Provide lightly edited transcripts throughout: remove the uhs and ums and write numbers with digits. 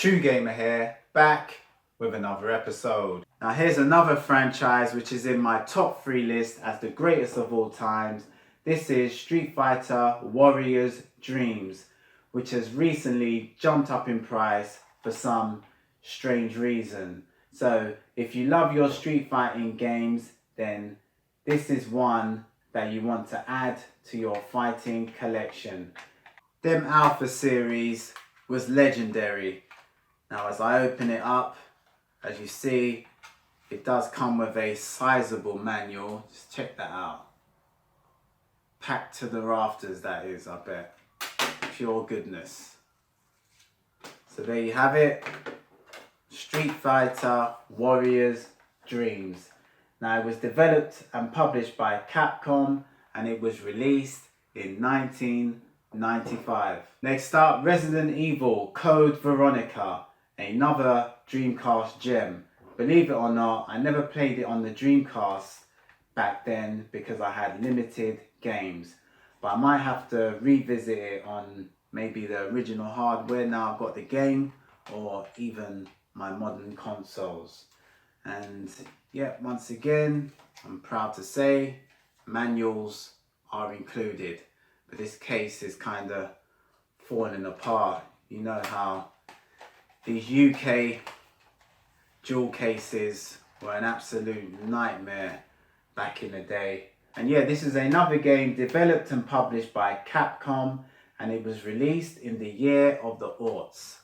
True Gamer here, back with another episode. Now here's another franchise which is in my top 3 list as the greatest of all times. This is Street Fighter Warriors Dreams, which has recently jumped up in price for some strange reason. So if you love your street fighting games, then this is one that you want to add to your fighting collection. Them Alpha series was legendary. Now as I open it up, as you see, it does come with a sizable manual. Just check that out. Packed to the rafters, that is, I bet. Pure goodness. So there you have it. Street Fighter Warriors Dreams. Now it was developed and published by Capcom and it was released in 1995. Next up, Resident Evil Code Veronica. Another Dreamcast gem. Believe it or not, I never played it on the Dreamcast back then because I had limited games. But I might have to revisit it on maybe the original hardware now I've got the game, or even my modern consoles. And yeah, once again, I'm proud to say manuals are included. But this case is kind of falling apart. You know how these UK jewel cases were an absolute nightmare back in the day. And yeah, this is another game developed and published by Capcom, and it was released in the year of the aughts,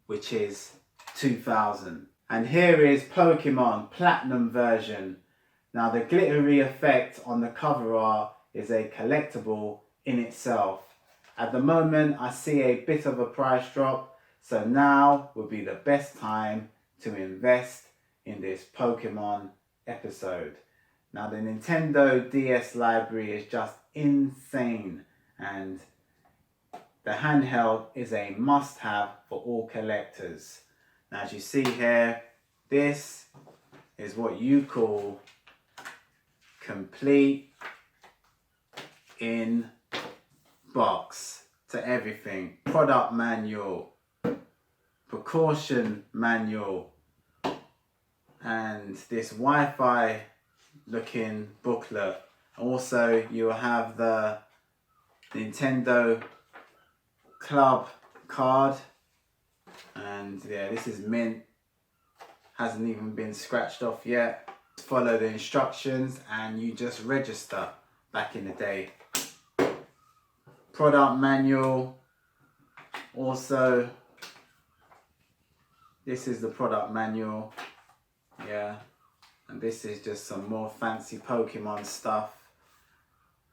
which is 2000. And here is Pokemon Platinum version. Now the glittery effect on the cover art is a collectible in itself. At the moment I see a bit of a price drop, so now would be the best time to invest in this Pokemon episode. Now the Nintendo DS library is just insane, and the handheld is a must-have for all collectors. Now as you see here, this is what you call complete in box to everything. Product manual, precaution manual, and this Wi-Fi looking booklet. Also you have the Nintendo Club card, and yeah, this is mint, hasn't even been scratched off yet. Follow the instructions and you just register. Back in the day, product manual. Also this is the product manual, yeah, and this is just some more fancy Pokemon stuff,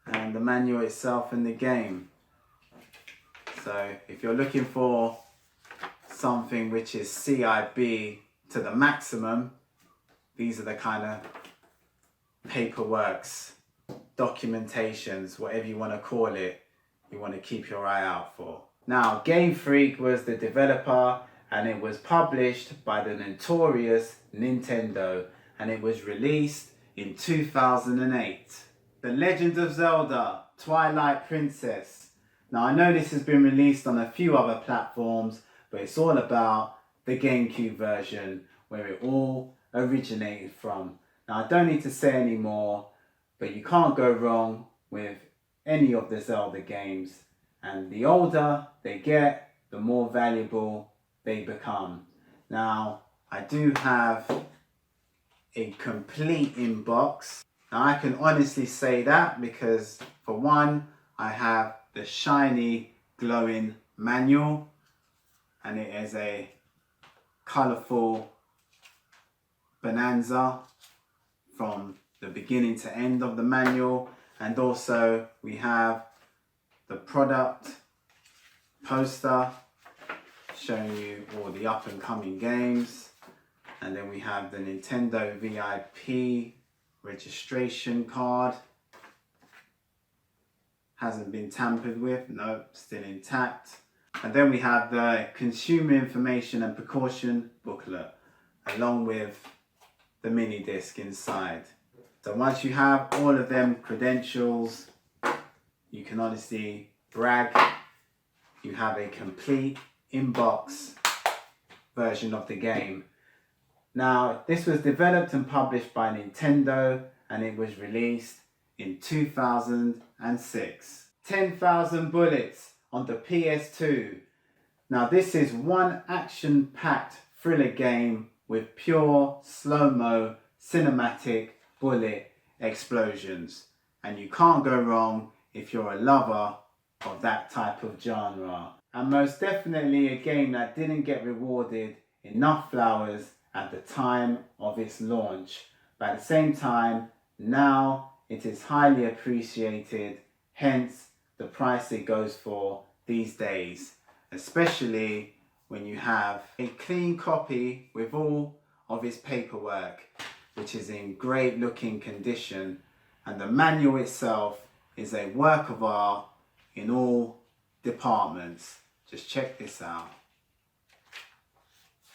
and the manual itself in the game. So if you're looking for something which is CIB to the maximum, these are the kind of paperworks, documentations, whatever you want to call it, you want to keep your eye out for. Now Game Freak was the developer, and it was published by the notorious Nintendo, and it was released in 2008. The Legend of Zelda Twilight Princess. Now I know this has been released on a few other platforms, but it's all about the GameCube version where it all originated from. Now I don't need to say any more, but you can't go wrong with any of the Zelda games, and the older they get, the more valuable they become. Now I do have a complete inbox. Now I can honestly say that because for one, I have the shiny glowing manual, and it is a colourful bonanza from the beginning to end of the manual. And also we have the product poster showing you all the up and coming games, and then we have the Nintendo VIP registration card. Hasn't been tampered with, no, still intact. And then we have the consumer information and precaution booklet along with the mini disc inside. So once you have all of them credentials, you can honestly brag you have a complete inbox version of the game. Now, this was developed and published by Nintendo and it was released in 2006. 10,000 Bullets on the PS2. Now, this is one action-packed thriller game with pure slow-mo cinematic bullet explosions. And you can't go wrong if you're a lover of that type of genre. And most definitely a game that didn't get rewarded enough flowers at the time of its launch. But at the same time, now it is highly appreciated, hence the price it goes for these days. Especially when you have a clean copy with all of its paperwork, which is in great looking condition, and the manual itself is a work of art in all departments. Just check this out.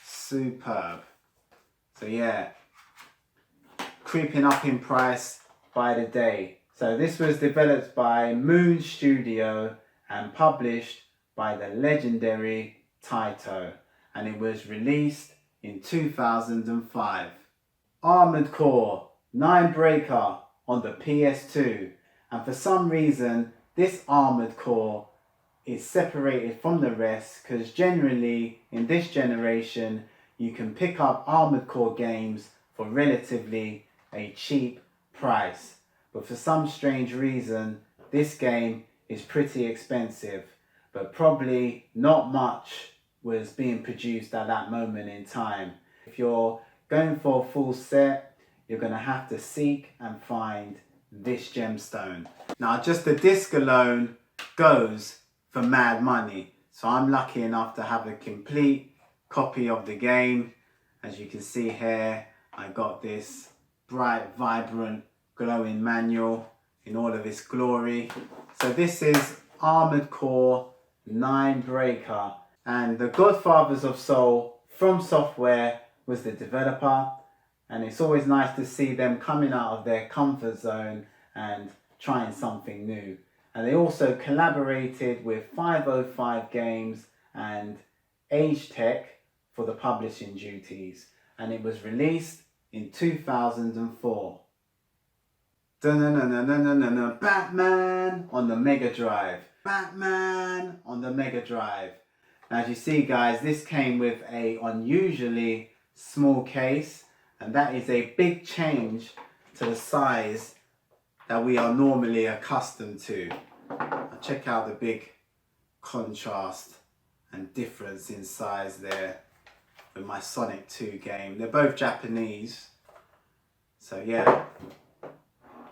Superb. So yeah, creeping up in price by the day. So this was developed by Moon Studio and published by the legendary Taito, and it was released in 2005. Armored Core 9 Breaker on the PS2, and for some reason this Armored Core is separated from the rest because generally in this generation you can pick up Armored Core games for relatively a cheap price, but for some strange reason this game is pretty expensive, but probably not much was being produced at that moment in time. If you're going for a full set, you're going to have to seek and find this gemstone. Now just the disc alone goes for mad money, so I'm lucky enough to have a complete copy of the game. As you can see here, I got this bright, vibrant, glowing manual in all of its glory. So this is Armored Core 9 Breaker, and the Godfathers of Soul from Software was the developer, and it's always nice to see them coming out of their comfort zone and trying something new. And they also collaborated with 505 Games and Age Tech for the publishing duties, and it was released in 2004. Batman on the Megadrive. Batman on the Megadrive. Now, as you see guys, this came with a unusually small case, and that is a big change to the size that we are normally accustomed to. Now, check out the big contrast and difference in size there with my Sonic 2 game. They're both Japanese, so yeah,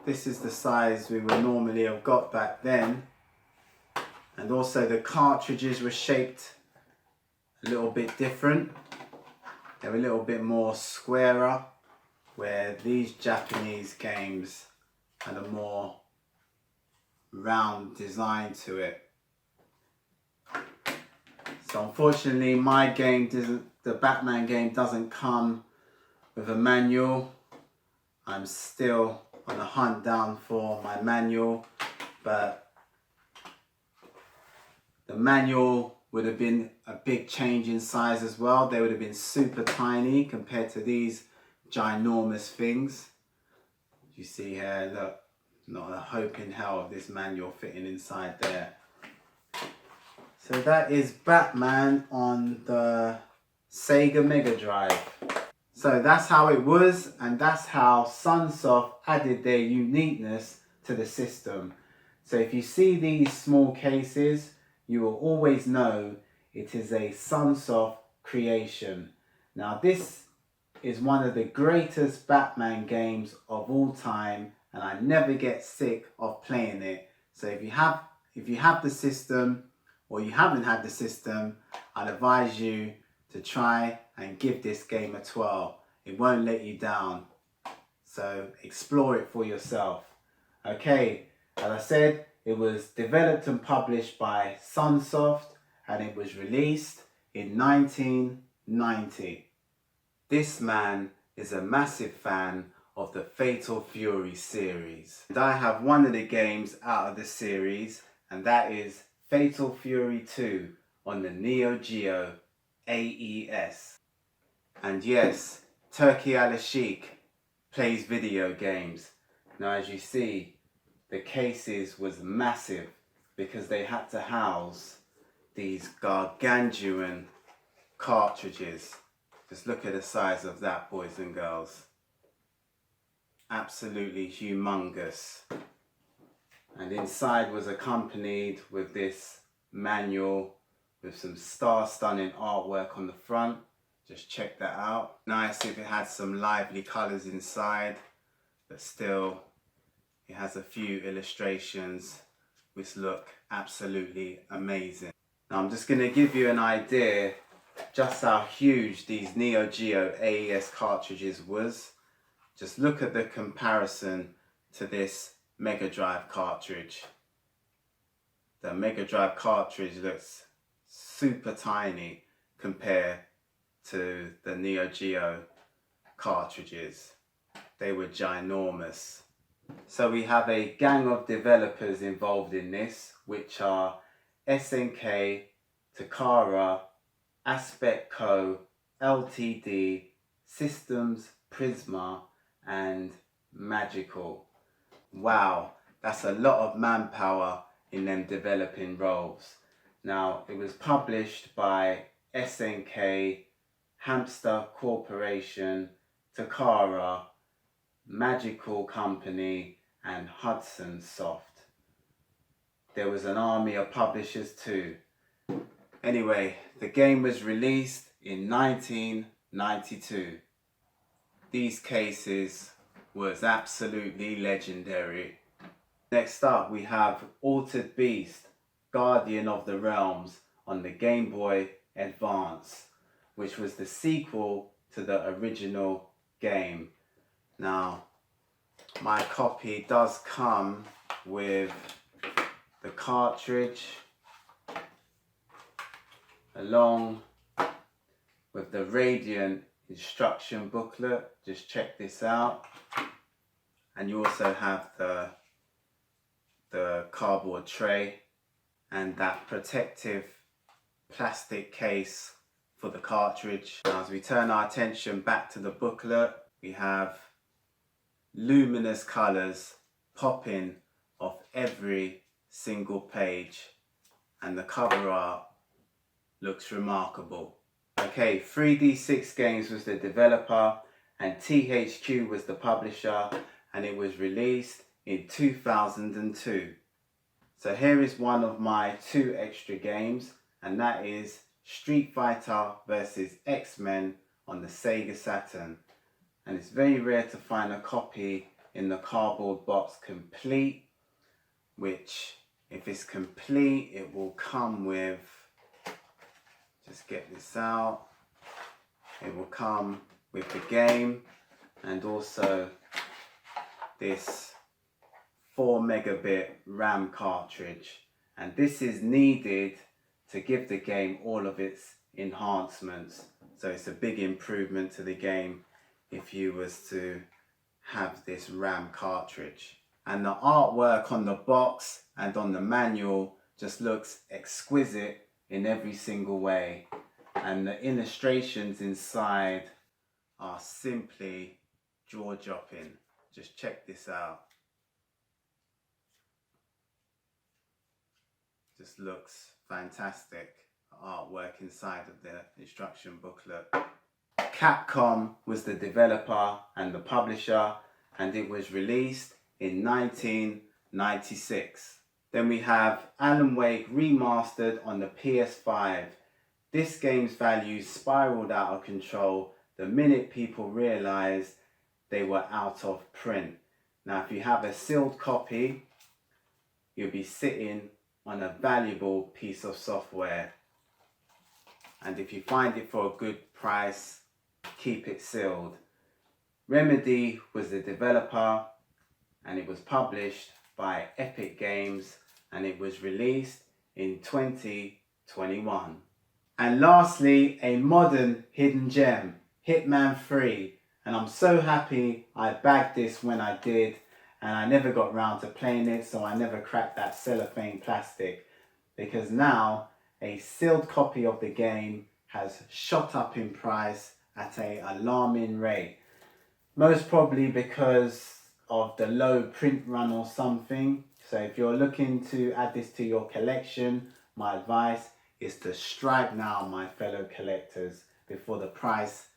this is the size we would normally have got back then. And also the cartridges were shaped a little bit different. They were a little bit more squarer, where these Japanese games had a more round design to it. So unfortunately my game doesn't, the Batman game doesn't come with a manual. I'm still on the hunt down for my manual, but the manual would have been a big change in size as well. They would have been super tiny compared to these ginormous things. You see here, look, not a hope in hell of this manual fitting inside there. So that is Batman on the Sega Mega Drive. So that's how it was, and that's how Sunsoft added their uniqueness to the system. So if you see these small cases, you will always know it is a Sunsoft creation. Now this is one of the greatest Batman games of all time, and I never get sick of playing it. So if you have the system, or you haven't had the system, I'd advise you to try and give this game a twirl. It won't let you down. So explore it for yourself. Okay, as I said, it was developed and published by Sunsoft, and it was released in 1990. This man is a massive fan of the Fatal Fury series. And I have one of the games out of the series, and that is Fatal Fury 2 on the Neo Geo AES. And yes, Turkey Al-Sheikh plays video games. Now as you see, the cases was massive because they had to house these gargantuan cartridges. Just look at the size of that, boys and girls. Absolutely humongous. And inside was accompanied with this manual with some star-stunning artwork on the front. Just check that out. Nice if it had some lively colours inside, but still it has a few illustrations which look absolutely amazing. Now I'm just going to give you an idea just how huge these Neo Geo AES cartridges was. Just look at the comparison to this Megadrive cartridge. The Megadrive cartridge looks super tiny compared to the Neo Geo cartridges. They were ginormous. So we have a gang of developers involved in this, which are SNK, Takara, Aspect Co, LTD, Systems, Prisma and Magical. Wow, that's a lot of manpower in them developing roles. Now it was published by SNK, Hamster Corporation, Takara, Magical Company and Hudson Soft. There was an army of publishers too. Anyway, the game was released in 1992. These cases was absolutely legendary. Next up we have Altered Beast, Guardian of the Realms on the Game Boy Advance, which was the sequel to the original game. Now, my copy does come with the cartridge along with the Radiant instruction booklet. Just check this out. And you also have the cardboard tray and that protective plastic case for the cartridge. Now, as we turn our attention back to the booklet, we have luminous colours popping off every single page and the cover art looks remarkable. Okay, 3D6 Games was the developer and THQ was the publisher, and it was released in 2002. So here is one of my 2 extra games, and that is Street Fighter vs X-Men on the Sega Saturn. And it's very rare to find a copy in the cardboard box complete, which if it's complete it will come with, just get this out, it will come with the game and also this 4 megabit RAM cartridge, and this is needed to give the game all of its enhancements. So it's a big improvement to the game if you was to have this RAM cartridge. And the artwork on the box and on the manual just looks exquisite in every single way, and the illustrations inside are simply jaw-dropping. Just check this out. Just looks fantastic. Artwork inside of the instruction booklet. Capcom was the developer and the publisher, and it was released in 1996. Then we have Alan Wake Remastered on the PS5. This game's value spiraled out of control the minute people realized they were out of print. Now if you have a sealed copy, you'll be sitting on a valuable piece of software. And if you find it for a good price, keep it sealed. Remedy was the developer and it was published by Epic Games, and it was released in 2021. And lastly, a modern hidden gem, Hitman III. And I'm so happy I bagged this when I did, and I never got round to playing it, so I never cracked that cellophane plastic, because now a sealed copy of the game has shot up in price at an alarming rate. Most probably because of the low print run or something. So if you're looking to add this to your collection, my advice is to strike now, my fellow collectors, before the price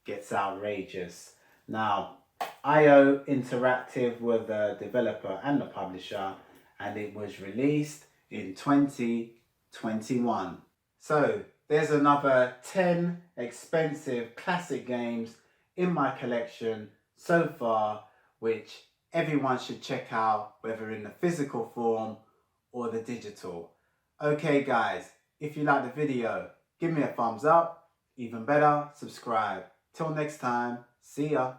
gets outrageous. Now, IO Interactive were the developer and the publisher, and it was released in 2021. So there's another 10 expensive classic games in my collection so far, which everyone should check out, whether in the physical form or the digital. Okay guys, if you like the video, give me a thumbs up. Even better, subscribe. Till next time, see ya.